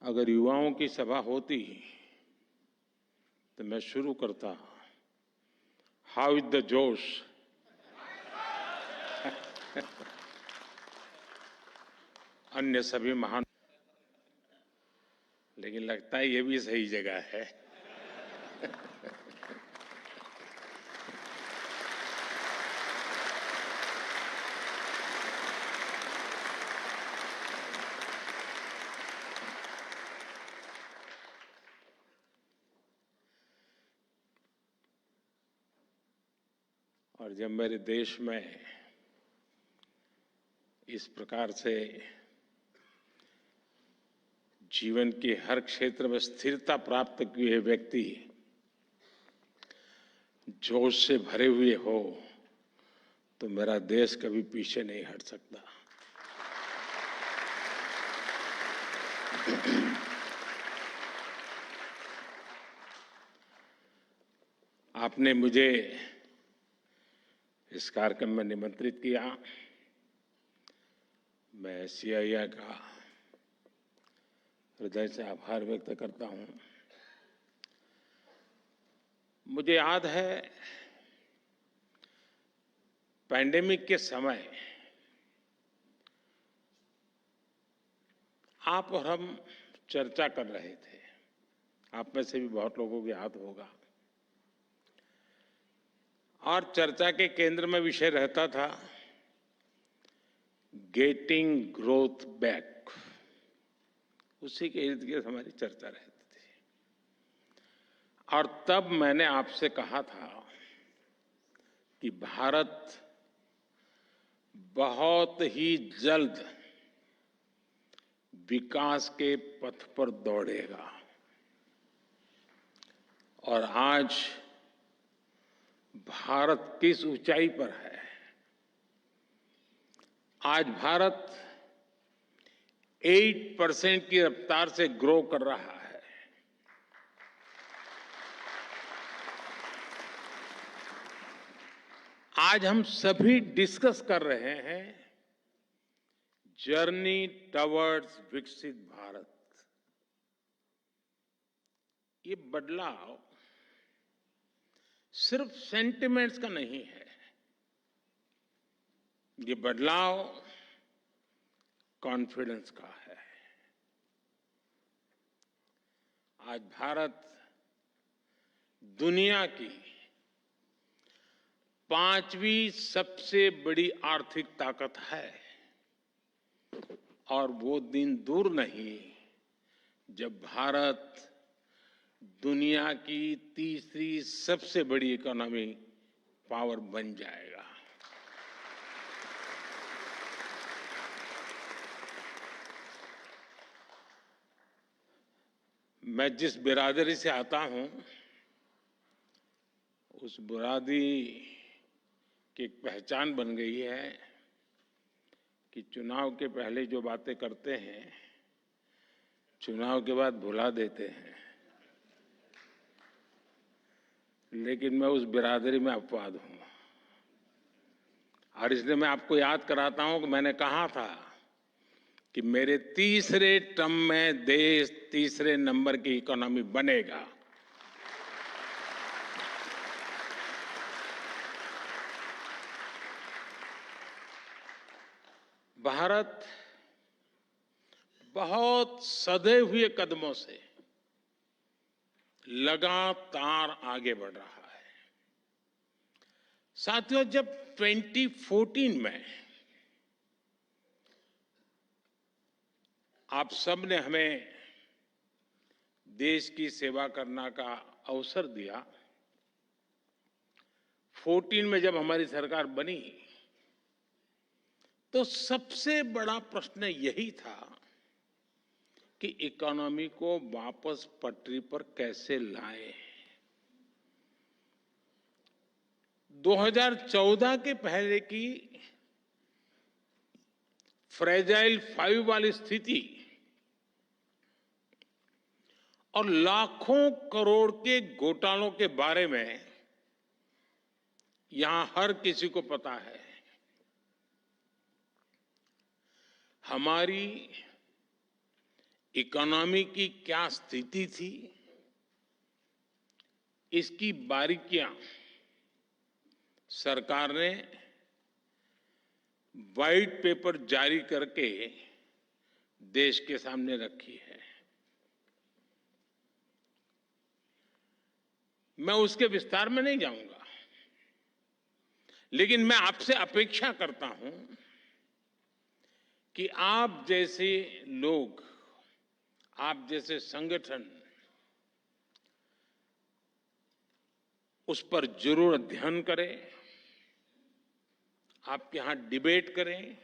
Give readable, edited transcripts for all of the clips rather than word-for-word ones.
अगर युवाओं की सभा होती तो मैं शुरू करता, हाउ इज द जोश। अन्य सभी महान, लेकिन लगता है ये भी सही जगह है। और जब मेरे देश में इस प्रकार से जीवन के हर क्षेत्र में स्थिरता प्राप्त किए व्यक्ति जोश से भरे हुए हो, तो मेरा देश कभी पीछे नहीं हट सकता। आपने मुझे इस कार्यक्रम में निमंत्रित किया। मैं सीआईआई का हृदय से आभार व्यक्त करता हूं। मुझे याद है, पैंडेमिक के समय आप और हम चर्चा कर रहे थे। आप में से भी बहुत लोगों को याद होगा। और चर्चा के केंद्र में विषय रहता था गेटिंग ग्रोथ बैक। उसी के इर्द गिर्द हमारी चर्चा रहती थी। और तब मैंने आपसे कहा था कि भारत बहुत ही जल्द विकास के पथ पर दौड़ेगा। और आज भारत किस ऊंचाई पर है। आज भारत 8% की रफ्तार से ग्रो कर रहा है। आज हम सभी डिस्कस कर रहे हैं जर्नी टवर्ड्स विकसित भारत। ये बदलाव सिर्फ सेंटिमेंट्स का नहीं है। ये बदलाव कॉन्फिडेंस का है। आज भारत दुनिया की 5वीं सबसे बड़ी आर्थिक ताकत है। और वो दिन दूर नहीं जब भारत दुनिया की तीसरी सबसे बड़ी इकोनॉमी पावर बन जाएगा। मैं जिस बिरादरी से आता हूं, उस बिरादरी की एक पहचान बन गई है कि चुनाव के पहले जो बातें करते हैं, चुनाव के बाद भुला देते हैं। लेकिन मैं उस बिरादरी में अपवाद हूं। और इसलिए मैं आपको याद कराता हूं कि मैंने कहा था कि मेरे तीसरे टर्म में देश तीसरे नंबर की इकोनॉमी बनेगा। भारत बहुत सधे हुए कदमों से लगातार आगे बढ़ रहा है। साथियों, जब 2014 में आप सबने हमें देश की सेवा करने का अवसर दिया, 14 में जब हमारी सरकार बनी, तो सबसे बड़ा प्रश्न यही था कि इकोनॉमी को वापस पटरी पर कैसे लाएं। 2014 के पहले की फ्रेजाइल 5 वाली स्थिति और लाखों करोड़ के घोटालों के बारे में यहां हर किसी को पता है। हमारी इकोनॉमी की क्या स्थिति थी, इसकी बारीकियां सरकार ने व्हाइट पेपर जारी करके देश के सामने रखी है। मैं उसके विस्तार में नहीं जाऊंगा, लेकिन मैं आपसे अपेक्षा करता हूं कि आप जैसे लोग, आप जैसे संगठन उस पर जरूर अध्ययन करें, आपके यहां डिबेट करें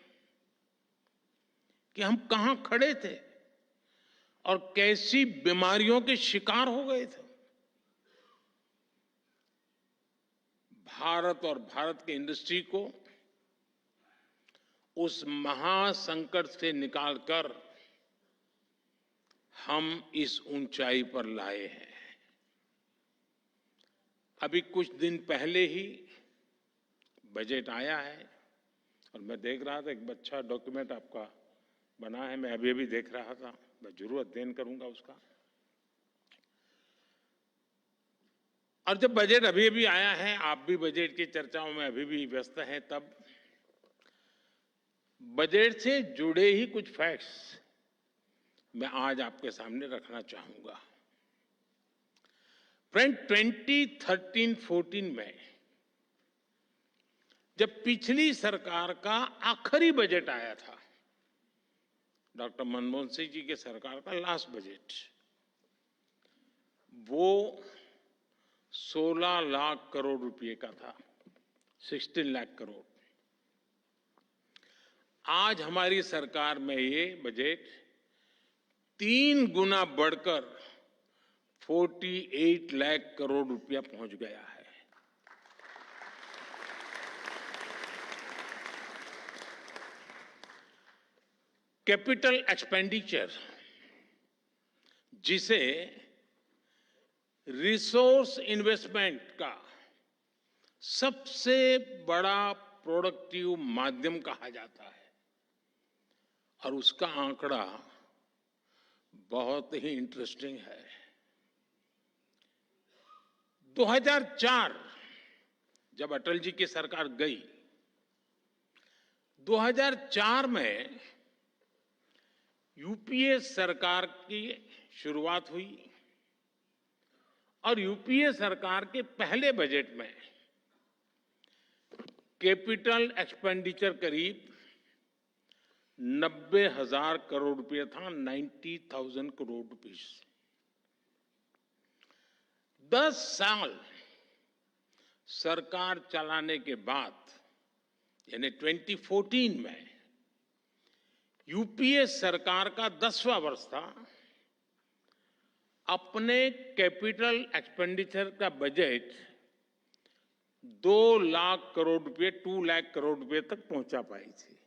कि हम कहां खड़े थे और कैसी बीमारियों के शिकार हो गए थे। भारत और भारत की इंडस्ट्री को उस महासंकट से निकालकर हम इस ऊंचाई पर लाए हैं। अभी कुछ दिन पहले ही बजट आया है और मैं देख रहा था, एक अच्छा डॉक्यूमेंट आपका बना है, मैं अभी देख रहा था, मैं जरूर अध्ययन करूंगा उसका। और जब बजट अभी आया है, आप भी बजट की चर्चाओं में अभी भी व्यस्त हैं, तब बजट से जुड़े ही कुछ फैक्ट्स मैं आज आपके सामने रखना चाहूंगा। फ्रेंड, 2013-14 में जब पिछली सरकार का आखिरी बजट आया था, डॉक्टर मनमोहन सिंह जी के सरकार का लास्ट बजट, वो 16 लाख करोड़ रुपए का था, 16 लाख करोड़। आज हमारी सरकार में ये बजट 3 गुना बढ़कर 48 लाख करोड़ रुपया पहुंच गया है। कैपिटल एक्सपेंडिचर, जिसे रिसोर्स इन्वेस्टमेंट का सबसे बड़ा प्रोडक्टिव माध्यम कहा जाता है, और उसका आंकड़ा बहुत ही इंटरेस्टिंग है। 2004 जब अटल जी की सरकार गई, 2004 में यूपीए सरकार की शुरुआत हुई और यूपीए सरकार के पहले बजट में कैपिटल एक्सपेंडिचर करीब 90,000 करोड़ रुपए था, 90,000 करोड़ रुपीस। 10 साल सरकार चलाने के बाद, यानी 2014 में यूपीए सरकार का 10वां वर्ष था, अपने कैपिटल एक्सपेंडिचर का बजट 2 लाख करोड़ रुपए, 2 लाख करोड़ रुपए तक पहुंचा पाई थी,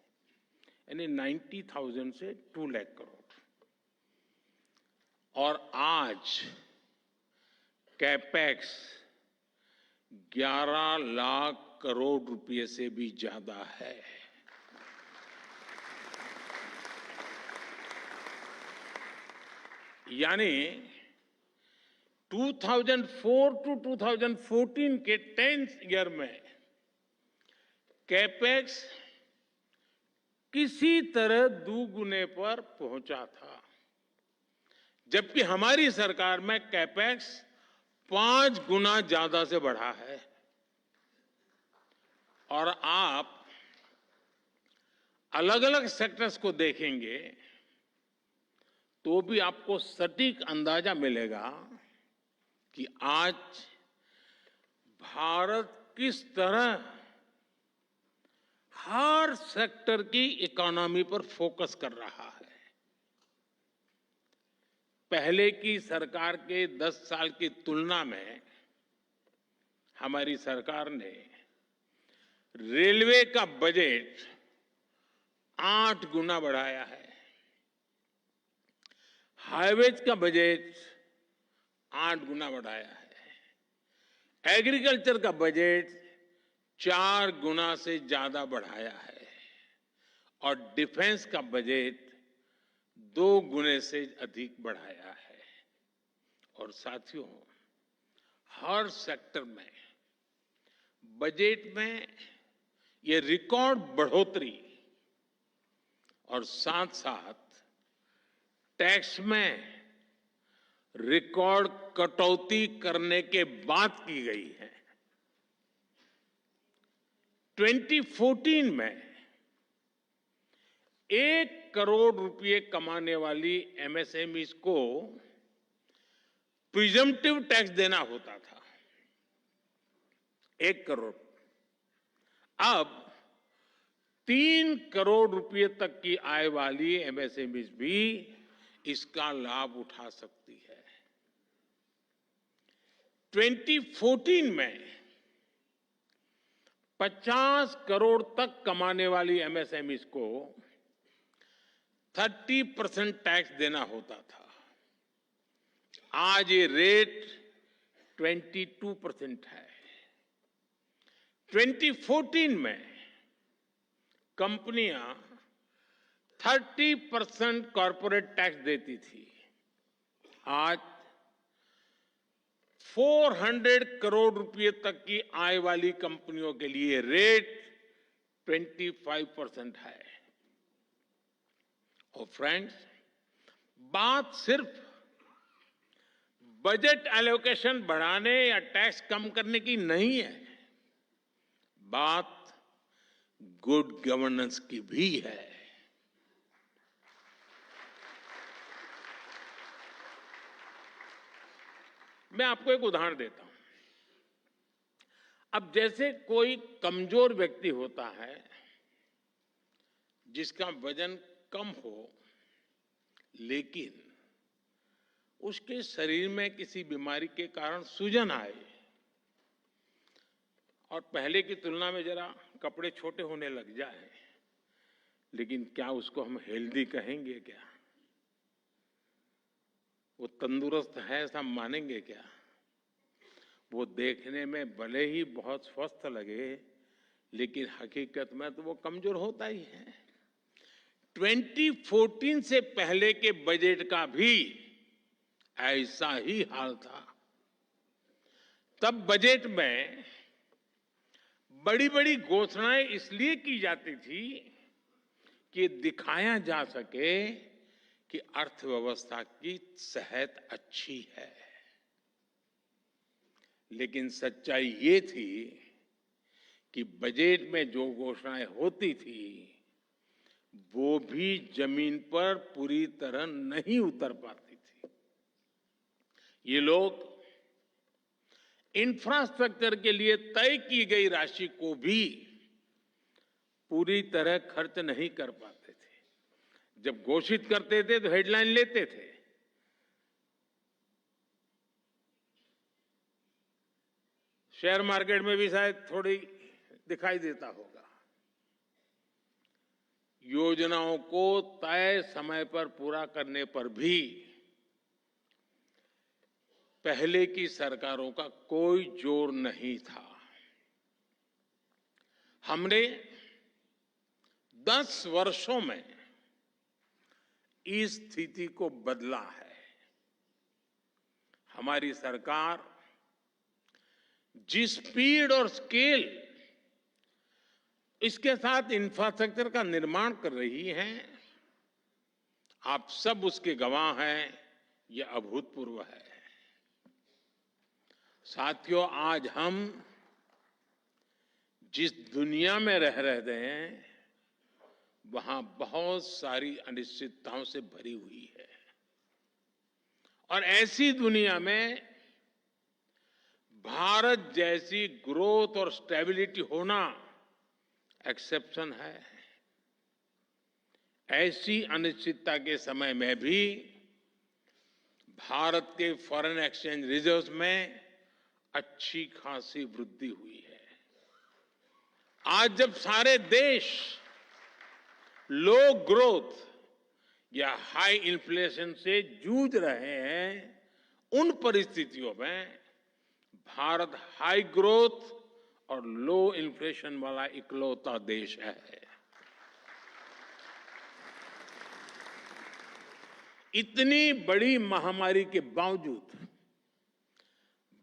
यानी 90,000 से 2 लाख करोड़। और आज कैपेक्स 11 लाख करोड़ रुपए से भी ज्यादा है। यानी 2004 टू 2014 के 10th ईयर में कैपेक्स किसी तरह दुगुने पर पहुंचा था, जबकि हमारी सरकार में कैपेक्स 5 गुना ज्यादा से बढ़ा है। और आप अलग अलग सेक्टर्स को देखेंगे तो भी आपको सटीक अंदाजा मिलेगा कि आज भारत किस तरह हर सेक्टर की इकोनॉमी पर फोकस कर रहा है। पहले की सरकार के 10 साल की तुलना में हमारी सरकार ने रेलवे का बजट 8 गुना बढ़ाया है, हाईवेज का बजट 8 गुना बढ़ाया है, एग्रीकल्चर का बजट 4 गुना से ज्यादा बढ़ाया है, और डिफेंस का बजट 2 गुने से अधिक बढ़ाया है। और साथियों, हर सेक्टर में बजट में ये रिकॉर्ड बढ़ोतरी और साथ साथ टैक्स में रिकॉर्ड कटौती करने के बाद की गई है। 2014 में 1 करोड़ रुपए कमाने वाली एमएसएमईज को प्रिजम्पटिव टैक्स देना होता था, 1 करोड़। अब 3 करोड़ रुपए तक की आय वाली एमएसएमईज भी इसका लाभ उठा सकती है। 2014 में 50 करोड़ तक कमाने वाली एमएसएमईज को 30% टैक्स देना होता था। आज ये रेट 22% है। 2014 में कंपनियां 30% कॉर्पोरेट टैक्स देती थी। आज 400 करोड़ रुपए तक की आय वाली कंपनियों के लिए रेट 25% है। और फ्रेंड्स, बात सिर्फ बजट एलोकेशन बढ़ाने या टैक्स कम करने की नहीं है, बात गुड गवर्नेंस की भी है। मैं आपको एक उदाहरण देता हूं। अब जैसे कोई कमजोर व्यक्ति होता है जिसका वजन कम हो, लेकिन उसके शरीर में किसी बीमारी के कारण सूजन आए और पहले की तुलना में जरा कपड़े छोटे होने लग जाए, लेकिन क्या उसको हम हेल्दी कहेंगे? क्या वो तंदुरुस्त है ऐसा मानेंगे? क्या वो देखने में भले ही बहुत स्वस्थ लगे, लेकिन हकीकत में तो वो कमजोर होता ही है। 2014 से पहले के बजट का भी ऐसा ही हाल था। तब बजट में बड़ी बड़ी घोषणाएं इसलिए की जाती थी कि दिखाया जा सके कि अर्थव्यवस्था की सेहत अच्छी है। लेकिन सच्चाई ये थी कि बजट में जो घोषणाएं होती थी वो भी जमीन पर पूरी तरह नहीं उतर पाती थी। ये लोग इंफ्रास्ट्रक्चर के लिए तय की गई राशि को भी पूरी तरह खर्च नहीं कर पाते थे। जब घोषित करते थे तो हेडलाइन लेते थे, शेयर मार्केट में भी शायद थोड़ी दिखाई देता होगा। योजनाओं को तय समय पर पूरा करने पर भी पहले की सरकारों का कोई जोर नहीं था। हमने 10 वर्षों में इस स्थिति को बदला है। हमारी सरकार जिस स्पीड और स्केल इसके साथ इंफ्रास्ट्रक्चर का निर्माण कर रही है, आप सब उसके गवाह हैं। यह अभूतपूर्व है। साथियों, आज हम जिस दुनिया में रह रहे हैं वहां बहुत सारी अनिश्चितताओं से भरी हुई है। और ऐसी दुनिया में भारत जैसी ग्रोथ और स्टेबिलिटी होना एक्सेप्शन है। ऐसी अनिश्चितता के समय में भी भारत के फॉरेन एक्सचेंज रिजर्व्स में अच्छी खासी वृद्धि हुई है। आज जब सारे देश लो ग्रोथ या हाई इन्फ्लेशन से जूझ रहे हैं, उन परिस्थितियों में भारत हाई ग्रोथ और लो इन्फ्लेशन वाला इकलौता देश है। इतनी बड़ी महामारी के बावजूद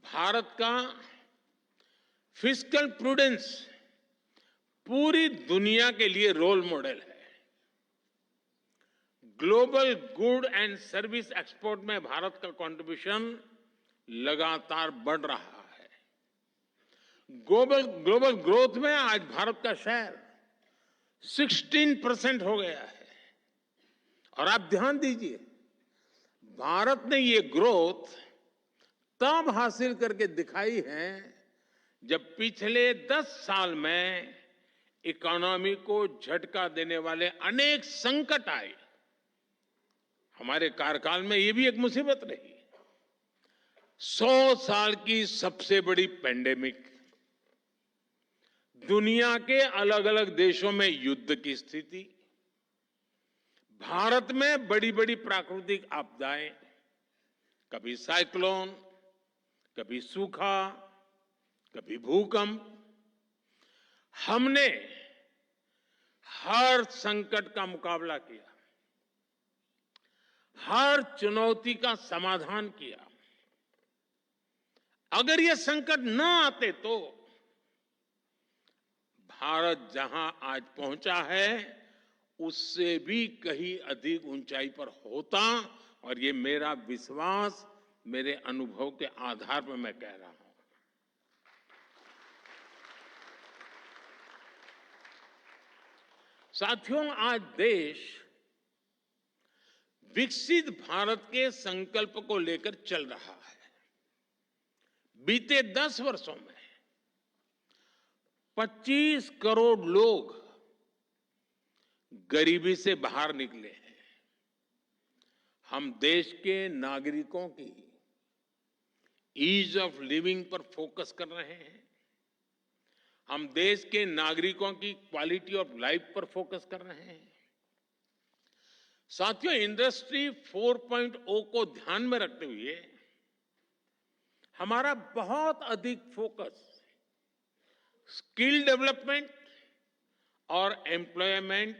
भारत का फिस्कल प्रूडेंस पूरी दुनिया के लिए रोल मॉडल है। Global good and service export में भारत का कंट्रीब्यूशन लगातार बढ़ रहा है। ग्लोबल ग्रोथ में आज भारत का शेयर 16% हो गया है। और आप ध्यान दीजिए, भारत ने ये ग्रोथ तब हासिल करके दिखाई है जब पिछले 10 साल में इकोनॉमी को झटका देने वाले अनेक संकट आए। हमारे कार्यकाल में ये भी एक मुसीबत रही। 100 साल की सबसे बड़ी पैंडेमिक, दुनिया के अलग अलग देशों में युद्ध की स्थिति, भारत में बड़ी बड़ी प्राकृतिक आपदाएं, कभी साइक्लोन, कभी सूखा, कभी भूकंप। हमने हर संकट का मुकाबला किया, हर चुनौती का समाधान किया। अगर ये संकट न आते तो भारत जहां आज पहुंचा है उससे भी कहीं अधिक ऊंचाई पर होता। और ये मेरा विश्वास, मेरे अनुभव के आधार पर मैं कह रहा हूं। साथियों, आज देश विकसित भारत के संकल्प को लेकर चल रहा है। बीते 10 वर्षों में 25 करोड़ लोग गरीबी से बाहर निकले हैं। हम देश के नागरिकों की ईज ऑफ लिविंग पर फोकस कर रहे हैं। हम देश के नागरिकों की क्वालिटी ऑफ लाइफ पर फोकस कर रहे हैं। साथियों, इंडस्ट्री 4.0 को ध्यान में रखते हुए हमारा बहुत अधिक फोकस स्किल डेवलपमेंट और एम्प्लॉयमेंट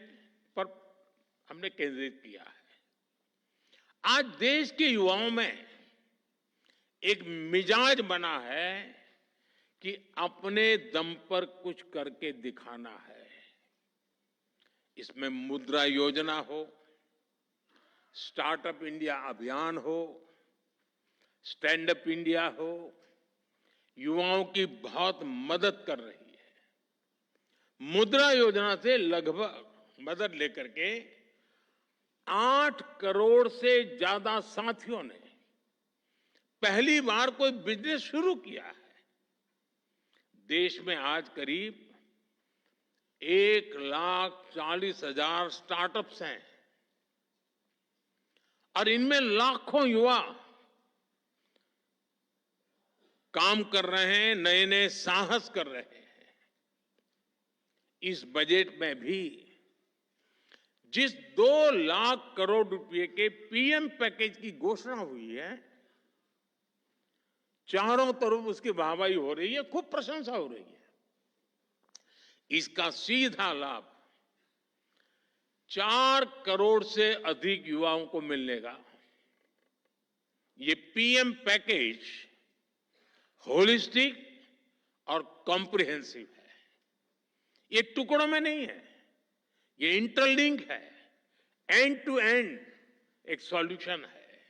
पर हमने केंद्रित किया है। आज देश के युवाओं में एक मिजाज बना है कि अपने दम पर कुछ करके दिखाना है। इसमें मुद्रा योजना हो, स्टार्टअप इंडिया अभियान हो, स्टैंड अप इंडिया हो, युवाओं की बहुत मदद कर रही है। मुद्रा योजना से लगभग मदद लेकर के 8 करोड़ से ज्यादा साथियों ने पहली बार कोई बिजनेस शुरू किया है। देश में आज करीब 1,40,000 स्टार्टअप्स हैं और इनमें लाखों युवा काम कर रहे हैं, नए नए साहस कर रहे हैं। इस बजट में भी जिस 2 लाख करोड़ रुपए के पीएम पैकेज की घोषणा हुई है, चारों तरफ उसकी वाहवाही हो रही है, खूब प्रशंसा हो रही है। इसका सीधा लाभ 4 करोड़ से अधिक युवाओं को मिलने का। ये पीएम पैकेज होलिस्टिक और कॉम्प्रिहेंसिव है। ये टुकड़ों में नहीं है, ये इंटरलिंक है, एंड टू एंड एक सॉल्यूशन है।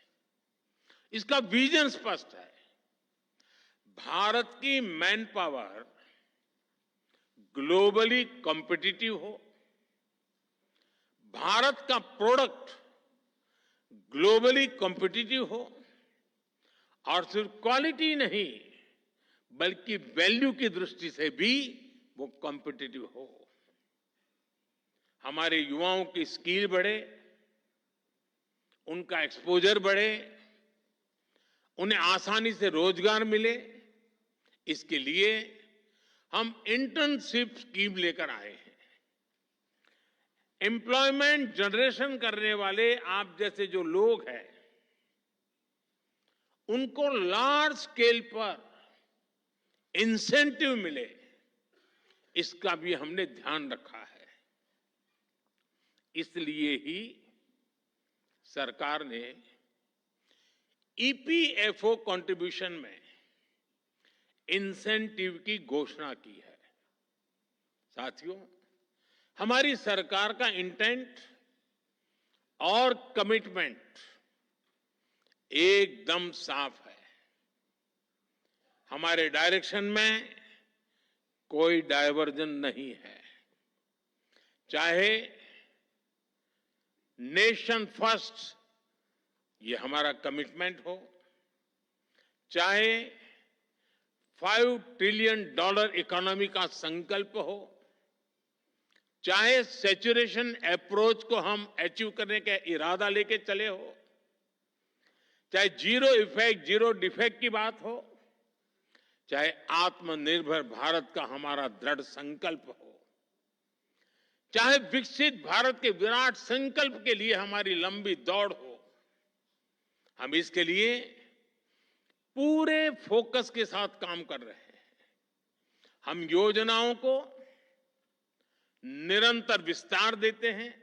इसका विजन स्पष्ट है। भारत की मैन पावर ग्लोबली कॉम्पिटिटिव हो, भारत का प्रोडक्ट ग्लोबली कॉम्पिटिटिव हो और सिर्फ क्वालिटी नहीं बल्कि वैल्यू की दृष्टि से भी वो कॉम्पिटिटिव हो। हमारे युवाओं की स्किल बढ़े, उनका एक्सपोजर बढ़े, उन्हें आसानी से रोजगार मिले। इसके लिए हम इंटर्नशिप स्कीम लेकर आए हैं। एम्प्लॉयमेंट जनरेशन करने वाले आप जैसे जो लोग हैं, उनको लार्ज स्केल पर इंसेंटिव मिले, इसका भी हमने ध्यान रखा है। इसलिए ही सरकार ने ईपीएफओ कंट्रीब्यूशन में इंसेंटिव की घोषणा की है। साथियों, हमारी सरकार का इंटेंट और कमिटमेंट एकदम साफ है। हमारे डायरेक्शन में कोई डायवर्जन नहीं है। चाहे नेशन फर्स्ट ये हमारा कमिटमेंट हो, चाहे $5 ट्रिलियन इकोनॉमी का संकल्प हो, चाहे सैचुरेशन अप्रोच को हम अचीव करने का इरादा लेके चले हो, चाहे जीरो इफेक्ट जीरो डिफेक्ट की बात हो, चाहे आत्मनिर्भर भारत का हमारा दृढ़ संकल्प हो, चाहे विकसित भारत के विराट संकल्प के लिए हमारी लंबी दौड़ हो, हम इसके लिए पूरे फोकस के साथ काम कर रहे हैं। हम योजनाओं को निरंतर विस्तार देते हैं,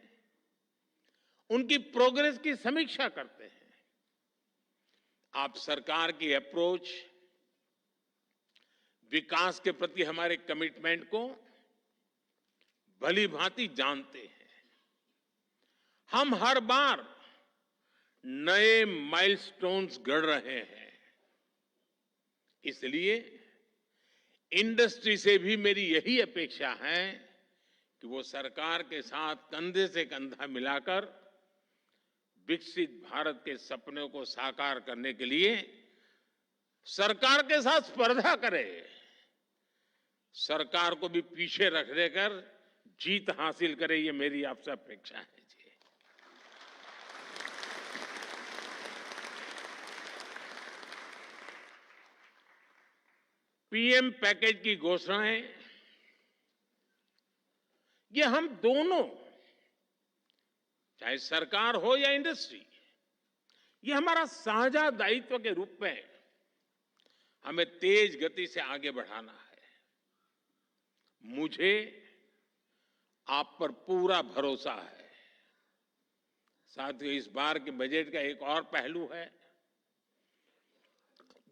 उनकी प्रोग्रेस की समीक्षा करते हैं। आप सरकार की अप्रोच, विकास के प्रति हमारे कमिटमेंट को भली भांति जानते हैं। हम हर बार नए माइलस्टोन्स गढ़ रहे हैं। इसलिए इंडस्ट्री से भी मेरी यही अपेक्षा है कि वो सरकार के साथ कंधे से कंधा मिलाकर विकसित भारत के सपनों को साकार करने के लिए सरकार के साथ स्पर्धा करे, सरकार को भी पीछे रख देकर जीत हासिल करे, ये मेरी आपसे अपेक्षा है जी। पीएम पैकेज की घोषणाएं ये हम दोनों, चाहे सरकार हो या इंडस्ट्री, ये हमारा साझा दायित्व के रूप में हमें तेज गति से आगे बढ़ाना है। मुझे आप पर पूरा भरोसा है। साथियों, इस बार के बजट का एक और पहलू है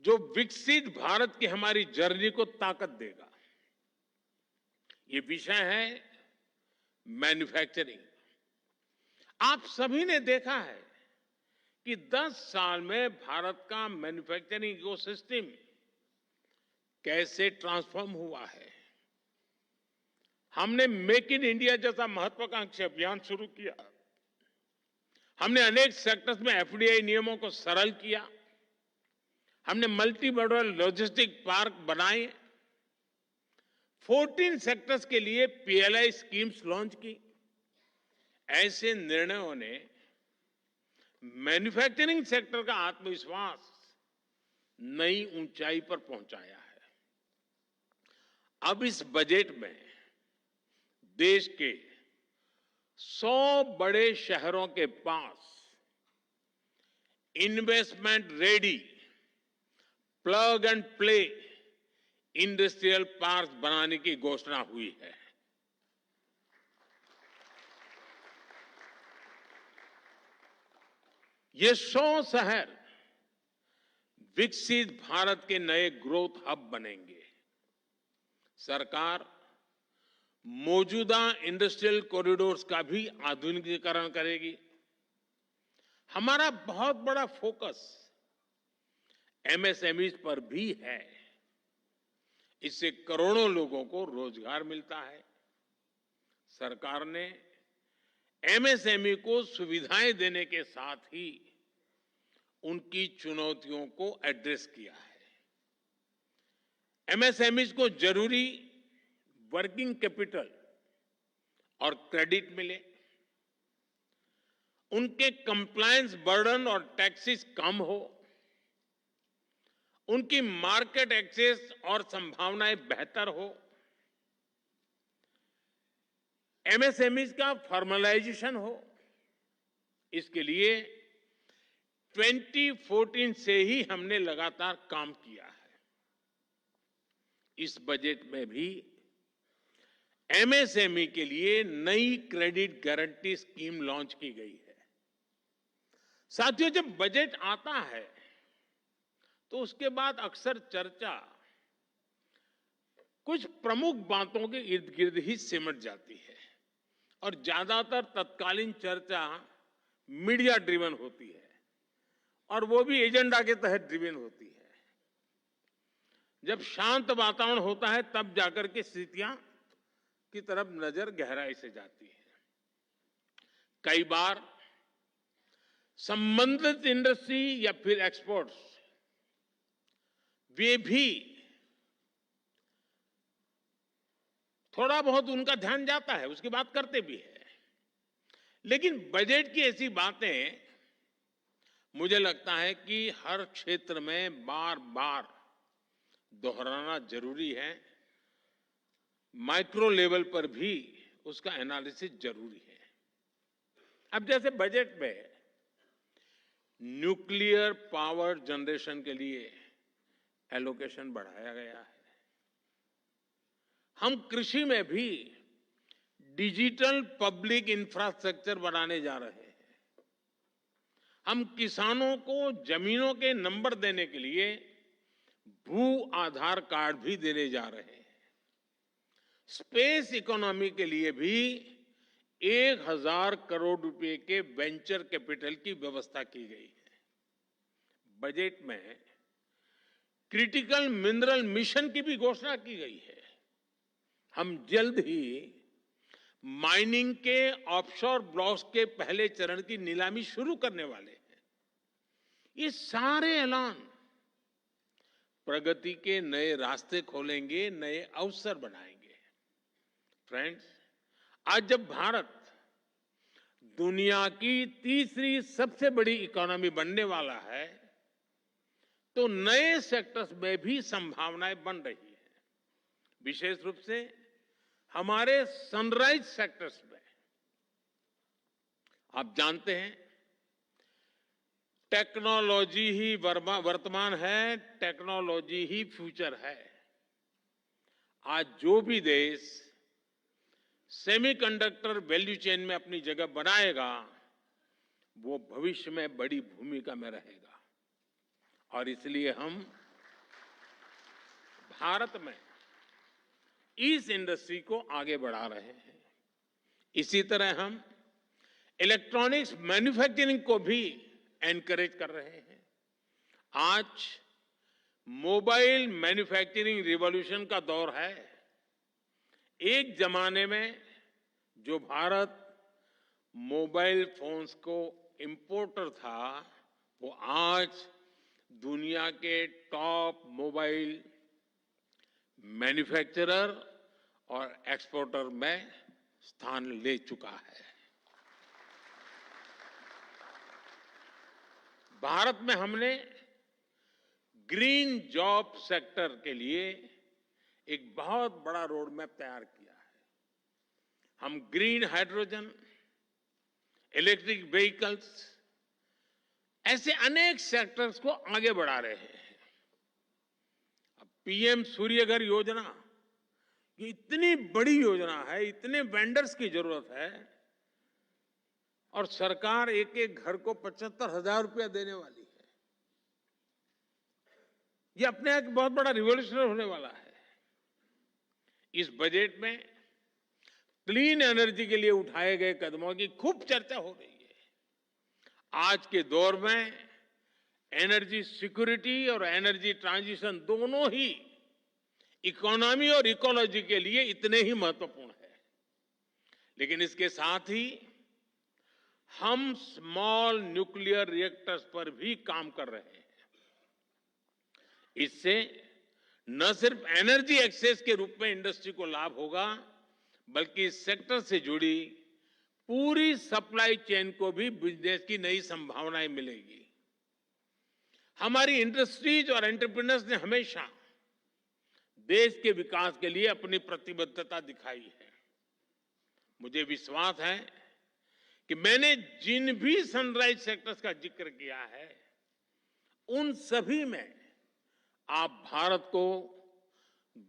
जो विकसित भारत की हमारी जर्नी को ताकत देगा। ये विषय है मैन्युफैक्चरिंग। आप सभी ने देखा है कि 10 साल में भारत का मैन्युफैक्चरिंग इकोसिस्टम कैसे ट्रांसफॉर्म हुआ है। हमने मेक इन इंडिया जैसा महत्वाकांक्षी अभियान शुरू किया। हमने अनेक सेक्टर्स में एफडीआई नियमों को सरल किया। हमने मल्टी मॉडल लॉजिस्टिक पार्क बनाए। 14 सेक्टर्स के लिए पीएलआई स्कीम्स लॉन्च की। ऐसे निर्णयों ने मैन्युफैक्चरिंग सेक्टर का आत्मविश्वास नई ऊंचाई पर पहुंचाया है। अब इस बजट में देश के 100 बड़े शहरों के पास investment ready plug and play industrial park बनाने की घोषणा हुई है। ये 100 शहर विकसित भारत के नए ग्रोथ हब बनेंगे। सरकार मौजूदा इंडस्ट्रियल कॉरिडोर्स का भी आधुनिकीकरण करेगी। हमारा बहुत बड़ा फोकस एमएसएमई पर भी है। इससे करोड़ों लोगों को रोजगार मिलता है। सरकार ने एमएसएमई को सुविधाएं देने के साथ ही उनकी चुनौतियों को एड्रेस किया है। एमएसएमई को जरूरी वर्किंग कैपिटल और क्रेडिट मिले, उनके कंप्लायंस बर्डन और टैक्सेस कम हो, उनकी मार्केट एक्सेस और संभावनाएं बेहतर हो, एमएसएमई का फॉर्मलाइजेशन हो। इसके लिए 2014 से ही हमने लगातार काम किया है। इस बजट में भी एमएसएमई के लिए नई क्रेडिट गारंटी स्कीम लॉन्च की गई है। साथियों, जब बजट आता है तो उसके बाद अक्सर चर्चा कुछ प्रमुख बातों के इर्द गिर्द ही सिमट जाती है और ज्यादातर तत्कालीन चर्चा मीडिया ड्रिवन होती है और वो भी एजेंडा के तहत ड्रिवन होती है। जब शांत वातावरण होता है तब जाकर के स्थितियां की तरफ नजर गहराई से जाती है। कई बार संबंधित इंडस्ट्री या फिर एक्सपोर्ट्स वे भी थोड़ा बहुत उनका ध्यान जाता है, उसकी बात करते भी है, लेकिन बजट की ऐसी बातें मुझे लगता है कि हर क्षेत्र में बार बार दोहराना जरूरी है। माइक्रो लेवल पर भी उसका एनालिसिस जरूरी है। अब जैसे बजट में न्यूक्लियर पावर जनरेशन के लिए एलोकेशन बढ़ाया गया है। हम कृषि में भी डिजिटल पब्लिक इंफ्रास्ट्रक्चर बनाने जा रहे हैं। हम किसानों को जमीनों के नंबर देने के लिए भू आधार कार्ड भी देने जा रहे हैं। स्पेस इकोनॉमी के लिए भी 1,000 करोड़ रुपए के वेंचर कैपिटल की व्यवस्था की गई है। बजट में क्रिटिकल मिनरल मिशन की भी घोषणा की गई है। हम जल्द ही माइनिंग के ऑफशोर ब्लॉक्स के पहले चरण की नीलामी शुरू करने वाले हैं। ये सारे ऐलान प्रगति के नए रास्ते खोलेंगे, नए अवसर बनाएंगे। फ्रेंड्स, आज जब भारत दुनिया की तीसरी सबसे बड़ी इकोनॉमी बनने वाला है तो नए सेक्टर्स में भी संभावनाएं बन रही हैं। विशेष रूप से हमारे सनराइज सेक्टर्स में। आप जानते हैं, टेक्नोलॉजी ही वर्तमान है, टेक्नोलॉजी ही फ्यूचर है। आज जो भी देश सेमीकंडक्टर वैल्यू चेन में अपनी जगह बनाएगा वो भविष्य में बड़ी भूमिका में रहेगा और इसलिए हम भारत में इस इंडस्ट्री को आगे बढ़ा रहे हैं। इसी तरह हम इलेक्ट्रॉनिक्स मैन्युफैक्चरिंग को भी एनकरेज कर रहे हैं। आज मोबाइल मैन्युफैक्चरिंग रिवॉल्यूशन का दौर है। एक जमाने में जो भारत मोबाइल फोन्स को इंपोर्टर था वो आज दुनिया के टॉप मोबाइल मैन्युफैक्चरर और एक्सपोर्टर में स्थान ले चुका है। भारत में हमने ग्रीन जॉब सेक्टर के लिए एक बहुत बड़ा रोड मैप तैयार किया है। हम ग्रीन हाइड्रोजन, इलेक्ट्रिक व्हीकल्स, ऐसे अनेक सेक्टर्स को आगे बढ़ा रहे हैं। अब पीएम सूर्यघर योजना, ये इतनी बड़ी योजना है, इतने वेंडर्स की जरूरत है और सरकार एक एक घर को 75,000 रुपया देने वाली है। ये अपने एक बहुत बड़ा रिवॉल्यूशन होने वाला है। इस बजट में क्लीन एनर्जी के लिए उठाए गए कदमों की खूब चर्चा हो रही है। आज के दौर में एनर्जी सिक्योरिटी और एनर्जी ट्रांजिशन दोनों ही इकोनॉमी और इकोलॉजी के लिए इतने ही महत्वपूर्ण है। लेकिन इसके साथ ही हम स्मॉल न्यूक्लियर रिएक्टर्स पर भी काम कर रहे हैं। इससे न सिर्फ एनर्जी एक्सेस के रूप में इंडस्ट्री को लाभ होगा बल्कि इस सेक्टर से जुड़ी पूरी सप्लाई चेन को भी बिजनेस की नई संभावनाएं मिलेगी। हमारी इंडस्ट्रीज और एंटरप्रेन्योर्स ने हमेशा देश के विकास के लिए अपनी प्रतिबद्धता दिखाई है। मुझे विश्वास है कि मैंने जिन भी सनराइज सेक्टर्स का जिक्र किया है उन सभी में आप भारत को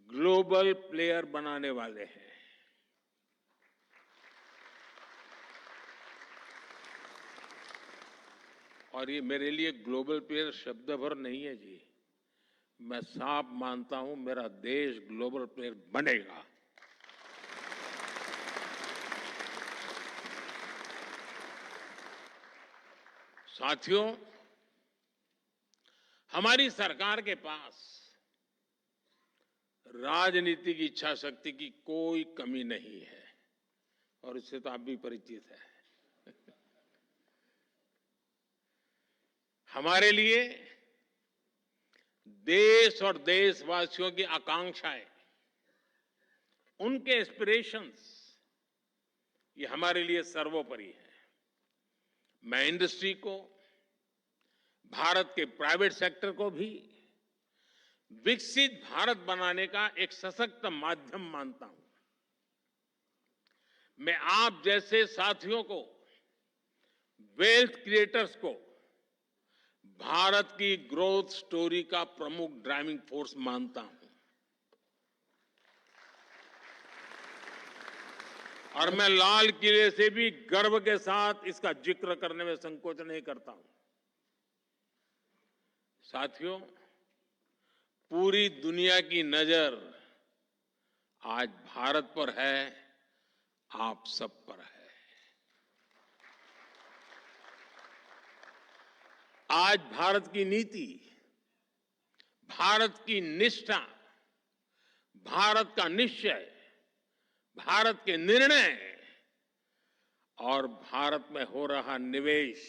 ग्लोबल प्लेयर बनाने वाले हैं। और ये मेरे लिए ग्लोबल प्लेयर शब्द भर नहीं है जी। मैं साफ मानता हूं मेरा देश ग्लोबल प्लेयर बनेगा। साथियों, हमारी सरकार के पास राजनीतिक इच्छा शक्ति की कोई कमी नहीं है और इससे तो आप भी परिचित हैं। हमारे लिए देश और देशवासियों की आकांक्षाएं, उनके एस्पिरेशंस, ये हमारे लिए सर्वोपरि है। मैं इंडस्ट्री को, भारत के प्राइवेट सेक्टर को भी विकसित भारत बनाने का एक सशक्त माध्यम मानता हूं। मैं आप जैसे साथियों को, वेल्थ क्रिएटर्स को भारत की ग्रोथ स्टोरी का प्रमुख ड्राइविंग फोर्स मानता हूं। और मैं लाल किले से भी गर्व के साथ इसका जिक्र करने में संकोच नहीं करता हूं। साथियों, पूरी दुनिया की नजर आज भारत पर है, आप सब पर है। आज भारत की नीति, भारत की निष्ठा, भारत का निश्चय, भारत के निर्णय और भारत में हो रहा निवेश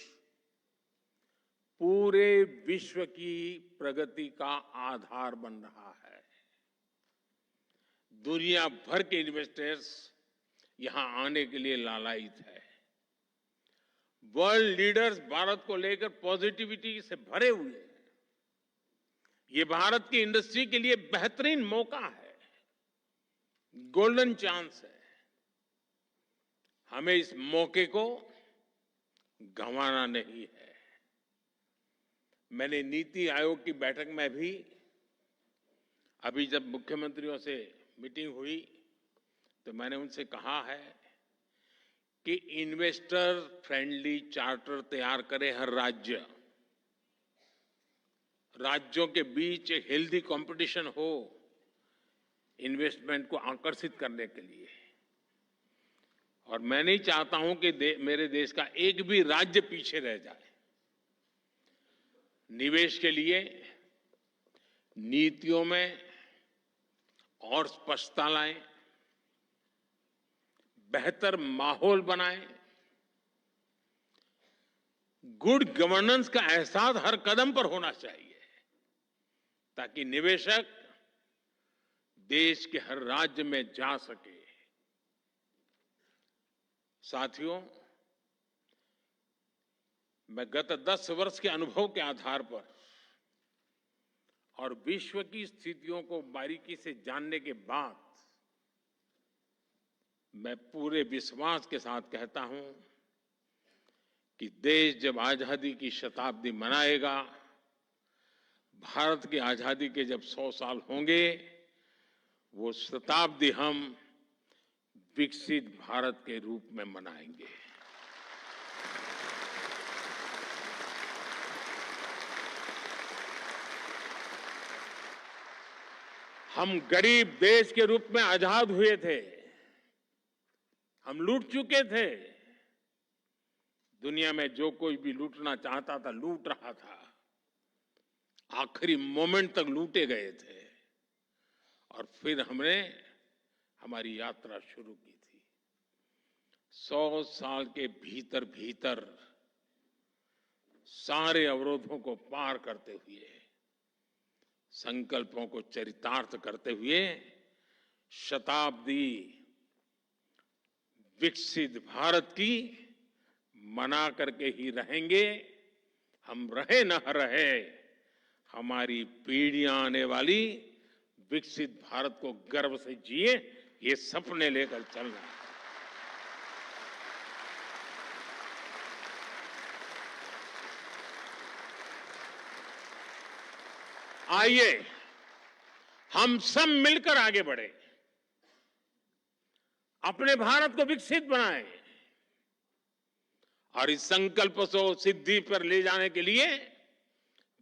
पूरे विश्व की प्रगति का आधार बन रहा है। दुनिया भर के इन्वेस्टर्स यहां आने के लिए लालायित है। वर्ल्ड लीडर्स भारत को लेकर पॉजिटिविटी से भरे हुए हैं। ये भारत की इंडस्ट्री के लिए बेहतरीन मौका है, गोल्डन चांस है। हमें इस मौके को गंवाना नहीं है। मैंने नीति आयोग की बैठक में भी, अभी जब मुख्यमंत्रियों से मीटिंग हुई तो मैंने उनसे कहा है कि इन्वेस्टर फ्रेंडली चार्टर तैयार करे हर राज्य। राज्यों के बीच एक हेल्दी कंपटीशन हो इन्वेस्टमेंट को आकर्षित करने के लिए। और मैं नहीं चाहता हूं कि मेरे देश का एक भी राज्य पीछे रह जाए। निवेश के लिए नीतियों में और स्पष्टता लाएं, बेहतर माहौल बनाएं, गुड गवर्नेंस का एहसास हर कदम पर होना चाहिए ताकि निवेशक देश के हर राज्य में जा सके। साथियों, मैं गत 10 वर्ष के अनुभव के आधार पर और विश्व की स्थितियों को बारीकी से जानने के बाद मैं पूरे विश्वास के साथ कहता हूं कि देश जब आजादी की शताब्दी मनाएगा, भारत की आजादी के जब 100 साल होंगे, वो शताब्दी हम विकसित भारत के रूप में मनाएंगे। हम गरीब देश के रूप में आजाद हुए थे, हम लूट चुके थे। दुनिया में जो कोई भी लूटना चाहता था लूट रहा था, आखिरी मोमेंट तक लूटे गए थे। और फिर हमने हमारी यात्रा शुरू की थी। 100 साल के भीतर भीतर सारे अवरोधों को पार करते हुए, संकल्पों को चरितार्थ करते हुए शताब्दी विकसित भारत की मना करके ही रहेंगे। हम रहे न रहे, हमारी पीढ़ियां आने वाली विकसित भारत को गर्व से जिए, ये सपने लेकर चलना है। आइए हम सब मिलकर आगे बढ़े, अपने भारत को विकसित बनाएं और इस संकल्प को सिद्धि पर ले जाने के लिए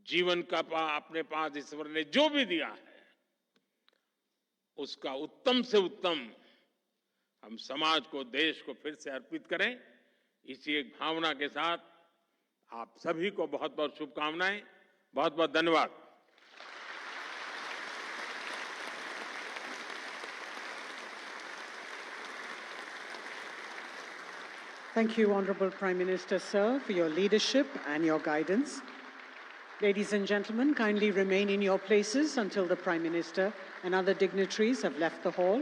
जीवन का अपने पास ईश्वर ने जो भी दिया है उसका उत्तम से उत्तम हम समाज को, देश को फिर से अर्पित करें। इसी एक भावना के साथ आप सभी को बहुत बहुत शुभकामनाएं, बहुत बहुत धन्यवाद। Thank you, Honorable Prime Minister, sir, for your leadership and your guidance. Ladies and gentlemen, kindly remain in your places until the Prime Minister and other dignitaries have left the hall.